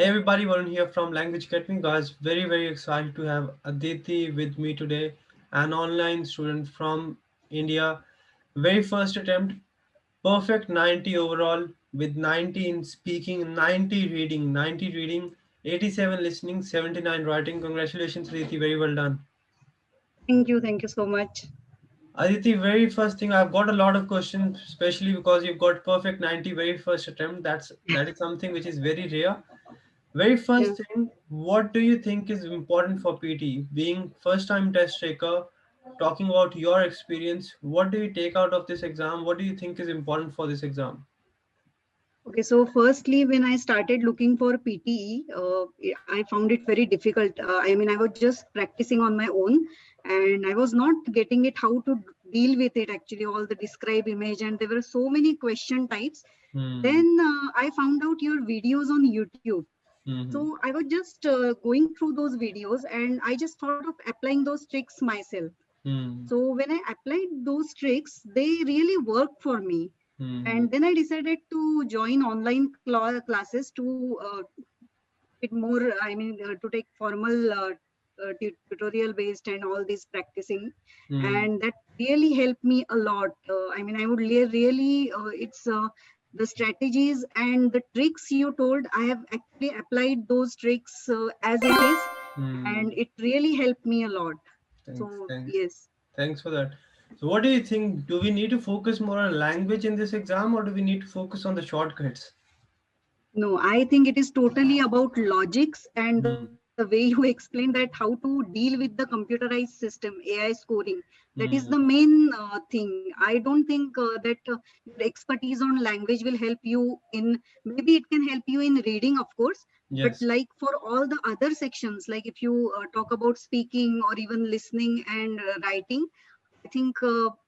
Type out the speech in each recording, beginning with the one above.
Hey everybody, Varun here from Language Academy. Guys, very excited to have Aditi with me today, an online student from India. Very first attempt, perfect 90 overall with 90 in speaking, 90 reading, 87 listening, 79 writing. Congratulations, Aditi. Very well done. Thank you so much. Aditi, very first thing, I've got a lot of questions, especially because you've got perfect 90 very first attempt. That is something which is very rare. Very Yeah. first thing, what do you think is important for PT? Being first time test taker, talking about your experience, what do you take out of this exam? What do you think is important for this exam? Okay, so firstly, when I started looking for PTE, I found it very difficult. I was just practicing on my own and I was not getting it how to deal with it actually, all the describe image, and there were so many question types. Hmm. Then I found out your videos on YouTube. Hmm. So I was just going through those videos and I just thought of applying those tricks myself. Hmm. So when I applied those tricks, they really worked for me. Hmm. And then I decided to join online classes to it more, to take formal tutorial based and all this practicing. Hmm. And that really helped me a lot. I would really, it's the strategies and the tricks you told, I have actually applied those tricks as it is. Hmm. And it really helped me a lot. Thanks. So, Thanks. yes. Thanks for that. So, what do you think? Do we need to focus more on language in this exam, or do we need to focus on the shortcuts? No, I think it is totally about logics and the way you explain that how to deal with the computerized system, AI scoring. That is the Hmm. main thing. I don't think that your expertise on language will help you in, maybe it can help you in reading, of course, but Yes. like for all the other sections, like if you talk about speaking or even listening and writing, I think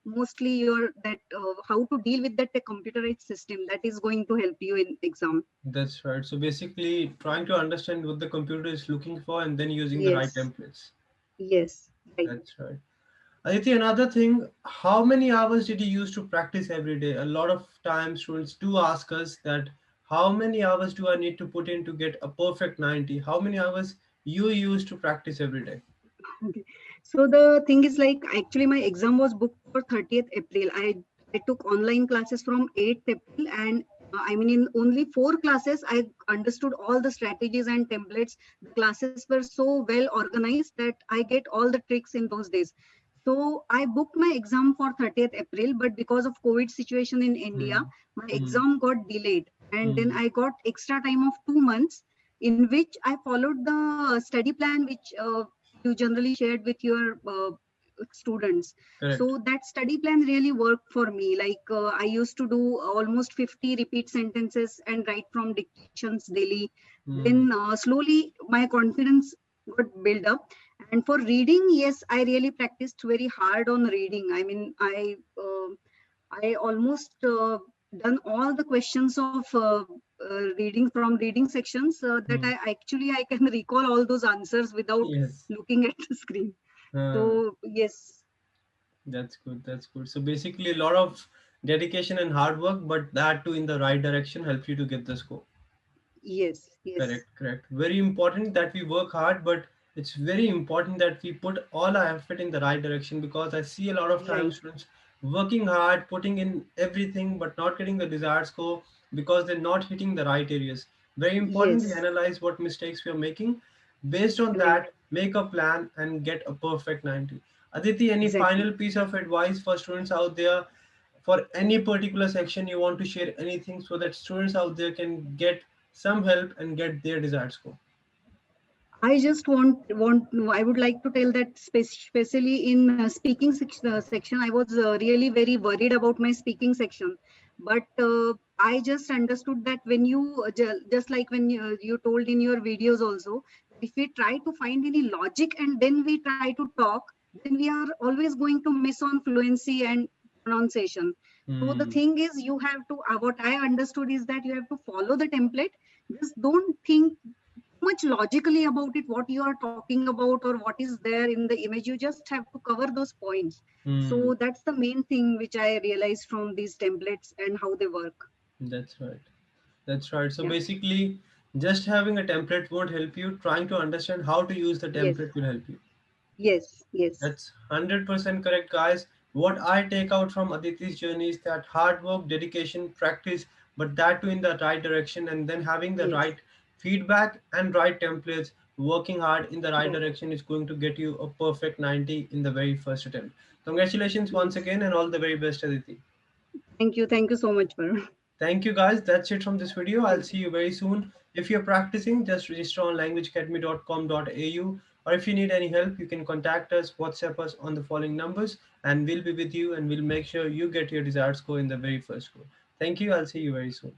mostly your that how to deal with that computerized system, that is going to help you in exam. That's right. So basically, trying to understand what the computer is looking for and then using the right Yes, templates. yes, right. That's right. Aditi, another thing, how many hours did you use to practice every day? A lot of times students do ask us that how many hours do I need to put in to get a perfect 90? How many hours you use to practice every day? Okay. So the thing is like actually my exam was booked for 30th April. I took online classes from 8th April and in only 4 classes I understood all the strategies and templates. The classes were so well organized that I get all the tricks in those days. So I booked my exam for 30th April, but because of COVID situation in India, Hmm. my Hmm. exam got delayed. And then Hmm. I got extra time of 2 months in which I followed the study plan which you generally shared with your students. Correct. So that study plan really worked for me. Like I used to do almost 50 repeat sentences and write from dictations daily. Hmm. Then slowly my confidence got built up. And for reading, yes, I really practiced very hard on reading. I almost done all the questions of reading from reading sections that Hmm. I can recall all those answers without Yes. looking at the screen. Uh, So yes, that's good. That's good. So basically, a lot of dedication and hard work, but that too in the right direction helps you to get the score. yes, yes, Correct, correct. Very important that we work hard, but it's very important that we put all our effort in the right direction because I see a lot of right, times students working hard, putting in everything, but not getting the desired score because they're not hitting the right areas. Very important we yes, analyze what mistakes we are making. Based on right, that, make a plan and get a perfect 90. Aditi, any exactly. final piece of advice for students out there for any particular section you want to share anything so that students out there can get some help and get their desired score? I just want I would like to tell that especially in speaking section, I was really very worried about my speaking section. But I just understood that when you just like when you told in your videos also, if we try to find any logic and then we try to talk, then we are always going to miss on fluency and pronunciation. So the Hmm. thing is, you have to. What I understood is that you have to follow the template. Just don't think much logically about it, what you are talking about or what is there in the image. You just have to cover those points. Hmm. So that's the main thing which I realized from these templates and how they work. That's right. That's right. So Yeah. basically, Just having a template won't help you. Trying to understand how to use the Yes, template will help you. yes, yes, That's 100% correct, guys. What I take out from Aditi's journey is that hard work, dedication, practice, but that too in the right direction, and then having the yes, right feedback and right templates, working hard in the right yes, direction is going to get you a perfect 90 in the very first attempt. Congratulations once yes. again, and all the very best, Aditi. Thank you so much, Varun. Thank you, guys. That's it from this video. I'll Thank see you. you very soon. If you're practicing, just register on languageacademy.com.au. Or if you need any help, you can contact us, WhatsApp us on the following numbers, and we'll be with you and we'll make sure you get your desired score in the very first score. Thank you. I'll see you very soon.